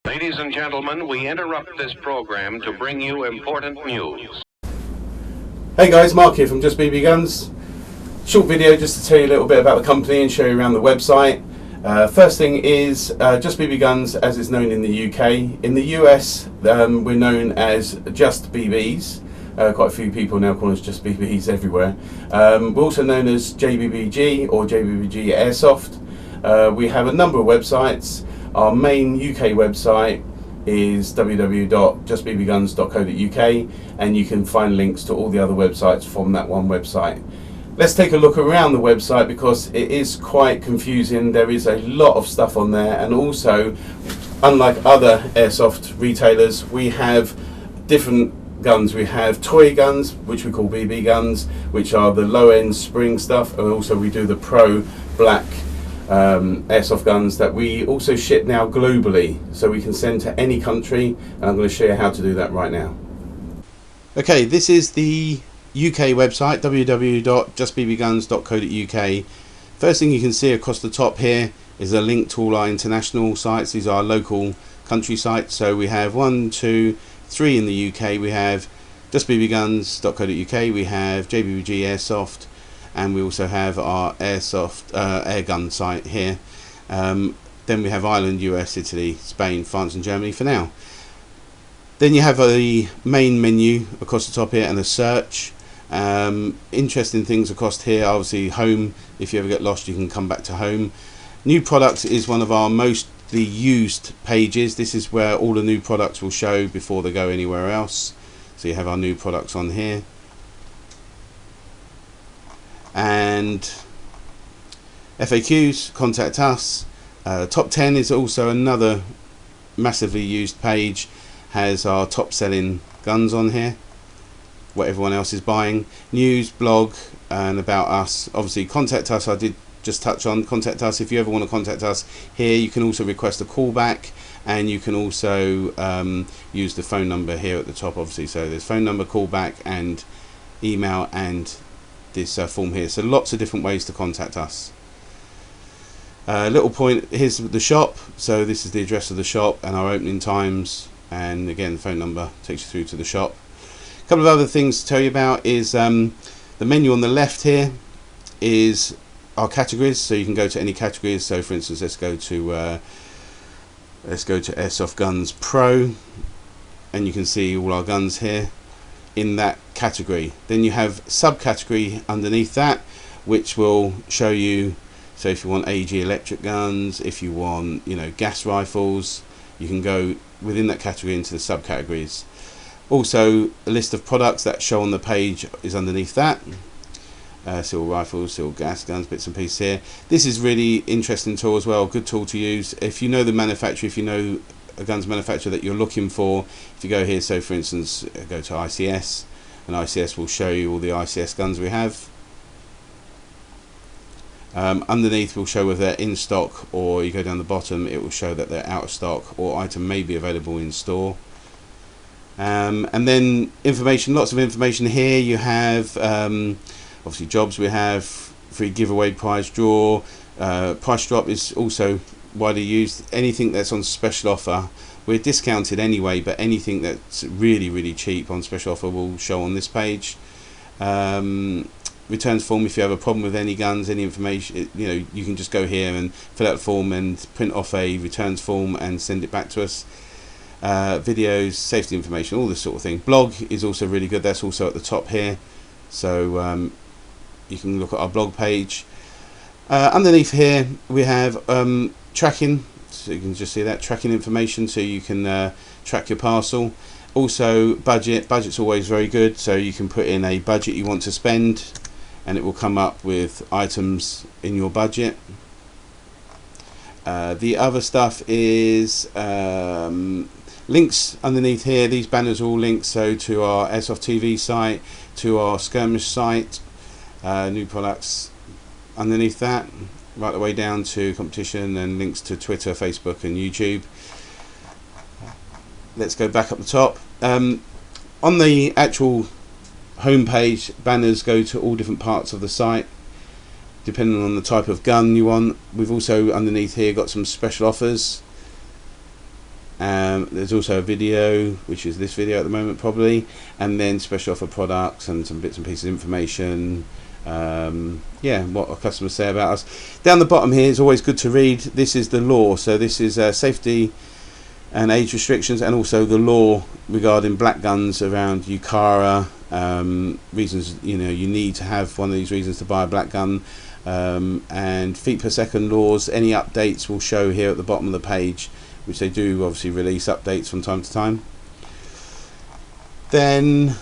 Ladies and gentlemen, we interrupt this program to bring you important news. Hey guys, Mark here from Just BB Guns. Short video just to tell you a little bit about the company and show you around the website. First thing is Just BB Guns, as it's known in the UK. In the US, we're known as Just BBs. Quite a few people now call us Just BBs everywhere. We're also known as JBBG or JBBG Airsoft. We have a number of websites. Our main UK website is www.justbbguns.co.uk, and you can find links to all the other websites from that one website. Let's take a look around the website because it is quite confusing. There is a lot of stuff on there, and also, unlike other airsoft retailers, we have different guns. We have toy guns, which we call BB guns, which are the low-end spring stuff, and also we do the pro black airsoft guns that we also ship now globally, so we can send to any country, and I'm going to show you how to do that right now. Okay, this is the UK website, www.justbbguns.co.uk. First thing you can see across the top here is a link to all our international sites. These are local country sites, so we have 1, 2, 3 in the UK. We have justbbguns.co.uk, we have JBBG Airsoft, and we also have our airsoft air gun site here. Then we have Ireland, US, Italy, Spain, France and Germany for now. Then you have the main menu across the top here and the search. Interesting things across here, obviously home. If you ever get lost, you can come back to home. New products is one of our mostly used pages. This is where all the new products will show before they go anywhere else. So you have our new products on here. And FAQs, contact us. Top 10 is also another massively used page, has our top selling guns on here, what everyone else is buying, news, blog, and about us. Obviously contact us, I did just touch on contact us. If you ever want to contact us here, you can also request a callback, and you can also use the phone number here at the top, obviously. So there's phone number, callback, and email, and this form here. So lots of different ways to contact us. Little point, here's the shop. So this is the address of the shop and our opening times, and again the phone number takes you through to the shop. A couple of other things to tell you about is the menu on the left here is our categories, so you can go to any categories. So for instance, let's go to Airsoft Guns Pro, and you can see all our guns here in that category. Then you have subcategory underneath that, which will show you, so if you want AG electric guns, if you want, you know, gas rifles, you can go within that category into the subcategories. Also a list of products that show on the page is underneath that. Seal rifles, seal gas guns, bits and pieces here. This is really interesting tool as well, good tool to use if you know the manufacturer, if you know a guns manufacturer that you're looking for. If you go here, so for instance go to ICS, and ICS will show you all the ICS guns we have. Underneath will show whether they're in stock, or you go down the bottom, it will show that they're out of stock or item may be available in store. And then information, lots of information here. You have obviously jobs, we have free giveaway, prize draw, price drop is also widely used. Anything that's on special offer, we're discounted anyway, but anything that's really cheap on special offer will show on this page. Returns form, if you have a problem with any guns, any information, you know, you can just go here and fill out the form and print off a returns form and send it back to us. Videos, safety information, all this sort of thing. Blog is also really good, that's also at the top here, so you can look at our blog page. Underneath here we have tracking, so you can just see that, tracking information, so you can track your parcel. Also budget's always very good, so you can put in a budget you want to spend and it will come up with items in your budget. The other stuff is links underneath here. These banners are all links, so to our Airsoft TV site, to our skirmish site, new products underneath that, right the way down to competition, and links to Twitter, Facebook and YouTube. Let's go back up the top. On the actual home page, banners go to all different parts of the site depending on the type of gun you want. We've also underneath here got some special offers. There's also a video, which is this video at the moment probably, and then special offer products and some bits and pieces of information. Yeah, what our customers say about us. Down the bottom here is always good to read. This is the law, so this is safety and age restrictions, and also the law regarding black guns around UCARA, reasons you need to have one of these reasons to buy a black gun, and feet per second laws. Any updates will show here at the bottom of the page, which they do obviously release updates from time to time. Then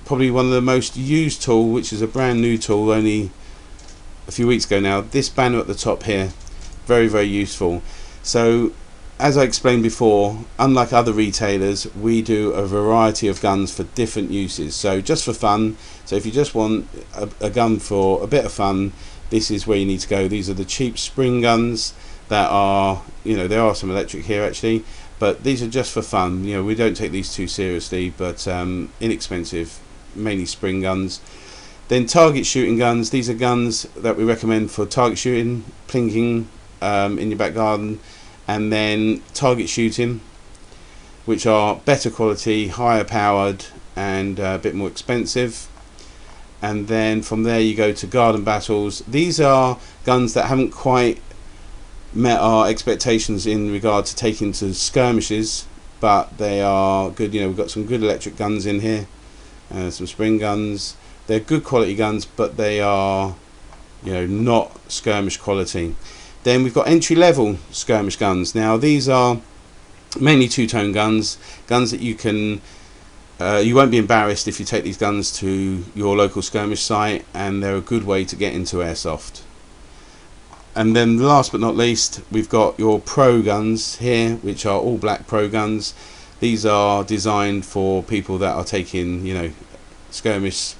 probably one of the most used tool, which is a brand new tool only a few weeks ago now, this banner at the top here, very useful. So as I explained before, unlike other retailers, we do a variety of guns for different uses. So just for fun, so if you just want a gun for a bit of fun, this is where you need to go. These are the cheap spring guns that are, there are some electric here actually, but these are just for fun. We don't take these too seriously, but inexpensive, mainly spring guns. Then target shooting guns. These are guns that we recommend for target shooting, plinking in your back garden, and then target shooting, which are better quality, higher powered, and a bit more expensive. And then from there you go to garden battles. These are guns that haven't quite met our expectations in regard to taking to skirmishes, but they are good. We've got some good electric guns in here, some spring guns. They're good quality guns, but they are not skirmish quality. Then we've got entry-level skirmish guns. Now these are mainly two-tone guns that you can you won't be embarrassed if you take these guns to your local skirmish site, and they're a good way to get into airsoft. And then last but not least, we've got your pro guns here, which are all black pro guns. These are designed for people that are taking skirmish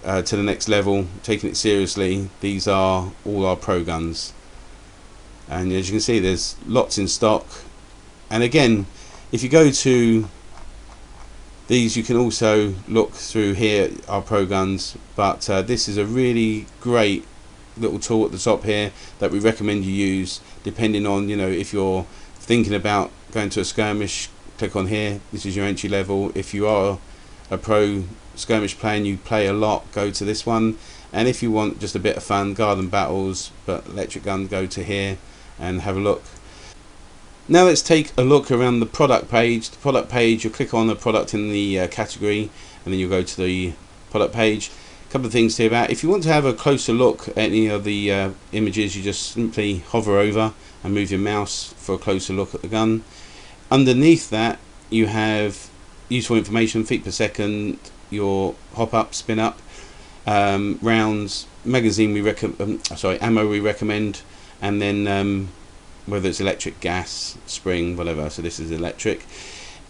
to the next level, taking it seriously. These are all our pro guns, and as you can see, there's lots in stock. And again, if you go to these, you can also look through here our pro guns, but this is a really great little tool at the top here that we recommend you use, depending on if you're thinking about going to a skirmish. Click on here, this is your entry level. If you are a pro skirmish player and you play a lot, go to this one. And if you want just a bit of fun, garden battles but electric gun, go to here and have a look. Now let's take a look around the product page. The product page, you'll click on the product in the category, and then you'll go to the product page. A couple of things to say about, if you want to have a closer look at any of the images, you just simply hover over and move your mouse for a closer look at the gun. Underneath that you have useful information, feet per second, your hop up, spin up, rounds, magazine ammo we recommend, and then whether it's electric, gas, spring, whatever. So this is electric.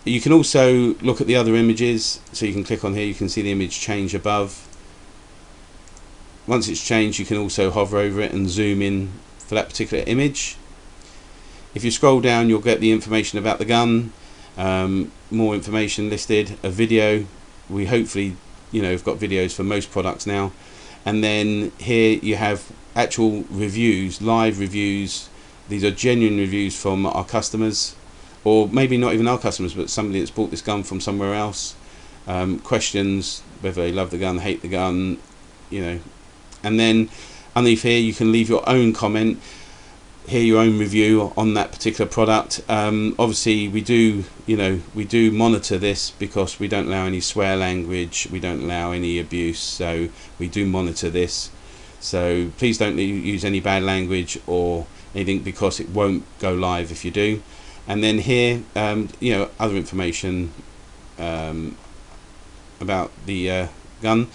You can also look at the other images, so you can click on here, you can see the image change above. Once it's changed, you can also hover over it and zoom in for that particular image. If you scroll down, you'll get the information about the gun, more information listed, a video. We hopefully have got videos for most products now. And then here you have actual reviews, live reviews. These are genuine reviews from our customers, or maybe not even our customers, but somebody that's bought this gun from somewhere else. Questions, whether they love the gun, hate the gun, and then underneath here you can leave your own comment, hear your own review on that particular product. Obviously we do monitor this, because we don't allow any swear language, we don't allow any abuse, so we do monitor this. So please don't use any bad language or anything, because it won't go live if you do. And then here other information about the gun.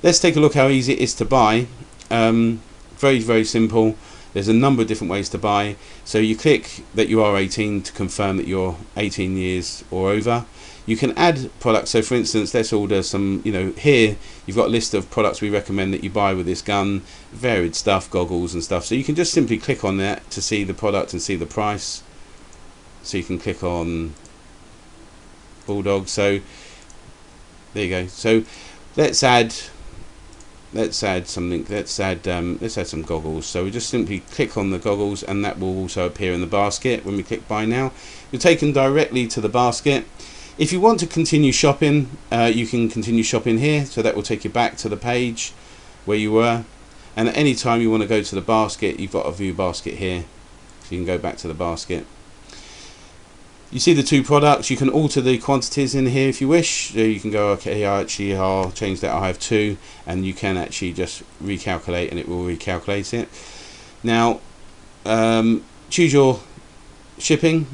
Let's take a look how easy it is to buy. Very simple. There's a number of different ways to buy. So you click that you are 18 to confirm that you're 18 years or over. You can add products. So for instance, let's order some, here you've got a list of products we recommend that you buy with this gun, varied stuff, goggles and stuff. So you can just simply click on that to see the product and see the price. So you can click on Bulldog. So there you go. So let's add let's add something. Let's add some goggles. So we just simply click on the goggles, and that will also appear in the basket. When we click buy now, you're taken directly to the basket. If you want to continue shopping, you can continue shopping here, so that will take you back to the page where you were. And at any time you want to go to the basket, you've got a view basket here, so you can go back to the basket. You see the two products. You can alter the quantities in here if you wish. So you can go, okay, I'll change that, I have 2, and you can actually just recalculate, and it will recalculate it. Now choose your shipping.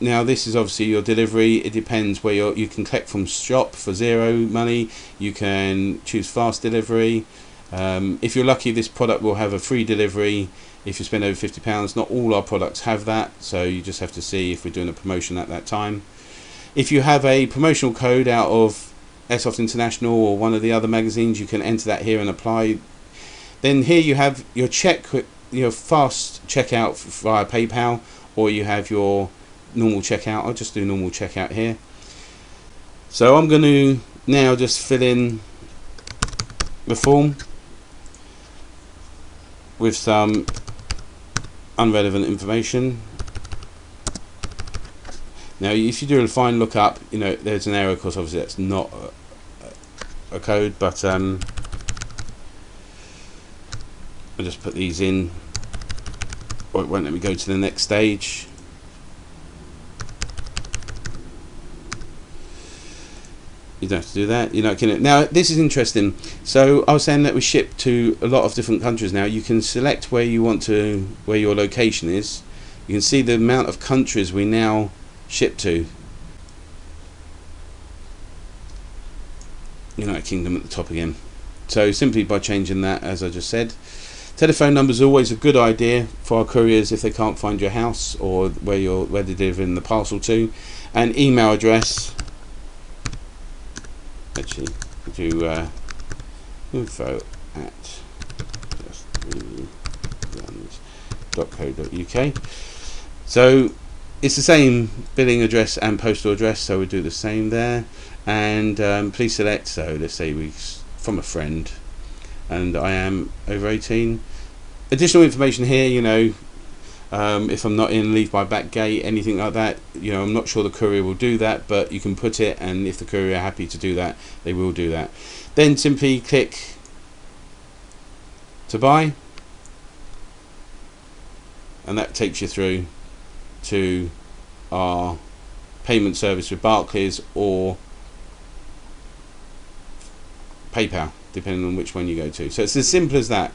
Now this is obviously your delivery. It depends where you can collect from shop for 0 money. You can choose fast delivery. If you're lucky, this product will have a free delivery if you spend over £50. Not all our products have that, so you just have to see if we're doing a promotion at that time. If you have a promotional code out of Airsoft International or one of the other magazines, you can enter that here and apply. Then here you have your fast checkout via PayPal, or you have your normal checkout. I'll just do normal checkout here. So I'm going to now just fill in the form with some unrelevant information. Now if you do a fine lookup, there's an error because obviously that's not a code, but I'll just put these in, or it won't let me go to the next stage. You don't have to do that. You're not kidding. Now this is interesting. So I was saying that we ship to a lot of different countries now. You can select where you want to, where your location is. You can see the amount of countries we now ship to. United Kingdom at the top again. So simply by changing that, as I just said. Telephone number is always a good idea for our couriers if they can't find your house or where they're delivering the parcel to. And email address. Actually, do info@justguns.co.uk. So it's the same billing address and postal address, so we do the same there. And please select, so let's say from a friend, and I am over 18. Additional information here, if I'm not in, leave by back gate, anything like that. I'm not sure the courier will do that, but you can put it, and if the courier are happy to do that, they will do that. Then simply click to buy, and that takes you through to our payment service with Barclays or PayPal, depending on which one you go to. So it's as simple as that.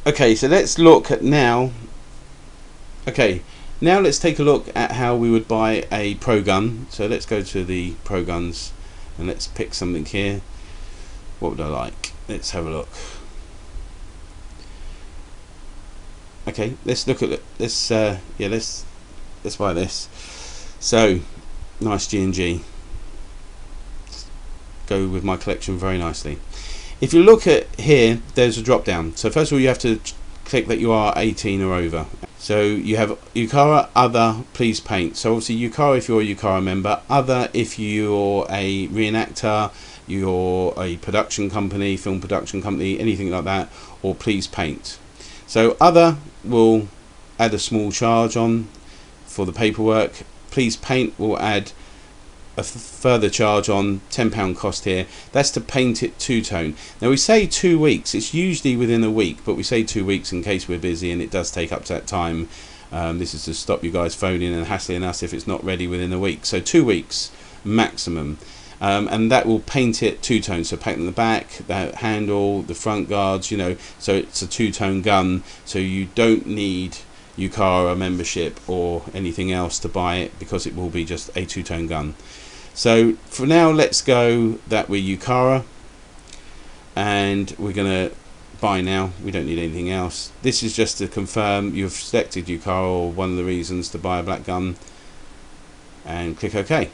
Okay, so let's look at now. Okay, now let's take a look at how we would buy a Pro gun. So let's go to the Pro guns and let's pick something here. What would I like? Let's have a look. Okay, let's look at it. Let's buy this. So nice G&G. Go with my collection very nicely. If you look at here, there's a drop down. So first of all, you have to click that you are 18 or over. So you have UCARA, other, please paint. So obviously UCARA if you're a UCARA member, other if you're a reenactor, you're a production company, film production company, anything like that, or please paint. So other will add a small charge on for the paperwork. Please paint will add a further charge on, £10 cost here. That's to paint it two-tone. Now we say 2 weeks, it's usually within a week, but we say 2 weeks in case we're busy, and it does take up to that time. This is to stop you guys phoning and hassling us if it's not ready within a week. So 2 weeks maximum, and that will paint it two-tone. So paint the back, the handle, the front guards, so it's a two-tone gun, so you don't need UCARA membership or anything else to buy it, because it will be just a two-tone gun. So for now, let's go that we're UCARA, and we're gonna buy now. We don't need anything else. This is just to confirm you've selected UCARA, or one of the reasons to buy a black gun, and click OK.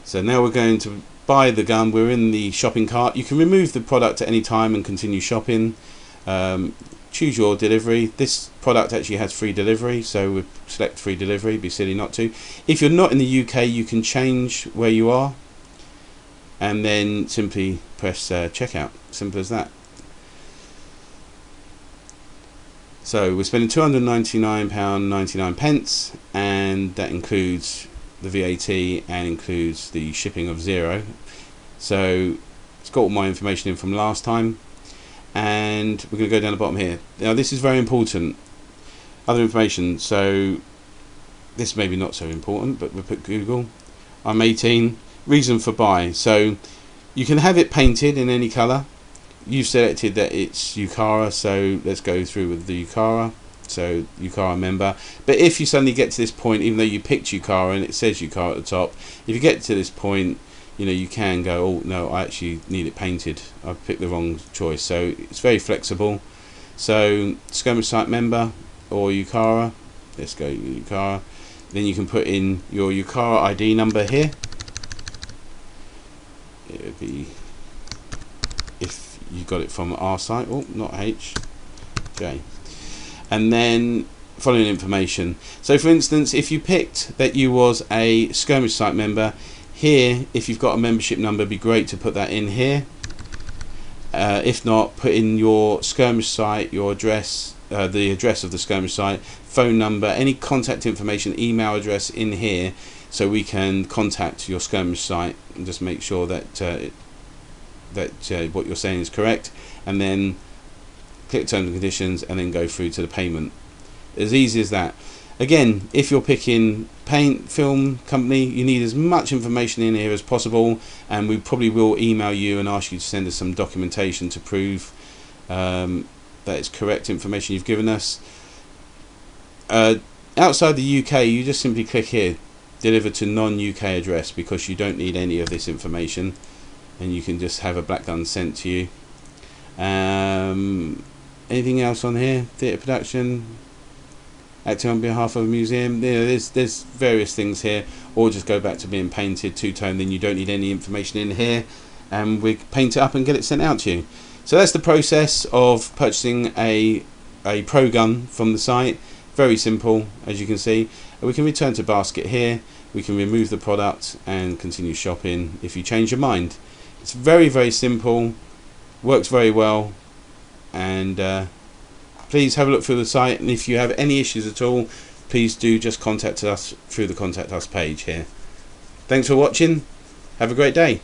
So now we're going to buy the gun. We're in the shopping cart. You can remove the product at any time and continue shopping. Choose your delivery. This product actually has free delivery, so we select free delivery. Be silly not to. If you're not in the UK, you can change where you are, and then simply press checkout. Simple as that. So we're spending £299.99, and that includes the VAT and includes the shipping of £0. So it's got all my information in from last time, and we're going to go down the bottom here. Now this is very important. Other information. So this may be not so important, but we'll put Google. I'm 18. Reason for buy. So you can have it painted in any colour. You've selected that it's Yukara, so let's go through with the Yukara. So Yukara member. But if you suddenly get to this point, even though you picked Yukara and it says Yukara at the top, if you get to this point, you know, you can go, oh no, I actually need it painted. I've picked the wrong choice. So it's very flexible. So skirmish site member or Yukara. Let's go Yukara. Then you can put in your Yukara ID number here. It would be, if you got it from our site, oh, not H, J. And then following information. So for instance, if you picked that you was a skirmish site member, here, if you've got a membership number, it'd be great to put that in here. If not, put in your skirmish site, your address, the address of the skirmish site, phone number, any contact information, email address in here, so we can contact your skirmish site and just make sure that what you're saying is correct, and then click terms and conditions and then go through to the payment. As easy as that. Again, if you're picking paint film company, you need as much information in here as possible, and we probably will email you and ask you to send us some documentation to prove that it's correct information you've given us. Outside the UK, you just simply click here, deliver to non-UK address, because you don't need any of this information, and you can just have a black gun sent to you. Anything else on here? Theatre production, acting on behalf of a museum. You know, there's various things here, or just go back to being painted two-tone. Then you don't need any information in here, and we paint it up and get it sent out to you. So that's the process of purchasing a pro gun from the site. Very simple, as you can see. We can return to basket here. We can remove the product and continue shopping if you change your mind. It's very, very simple, works very well, and please have a look through the site, and if you have any issues at all, please do just contact us through the contact us page here. Thanks for watching. Have a great day.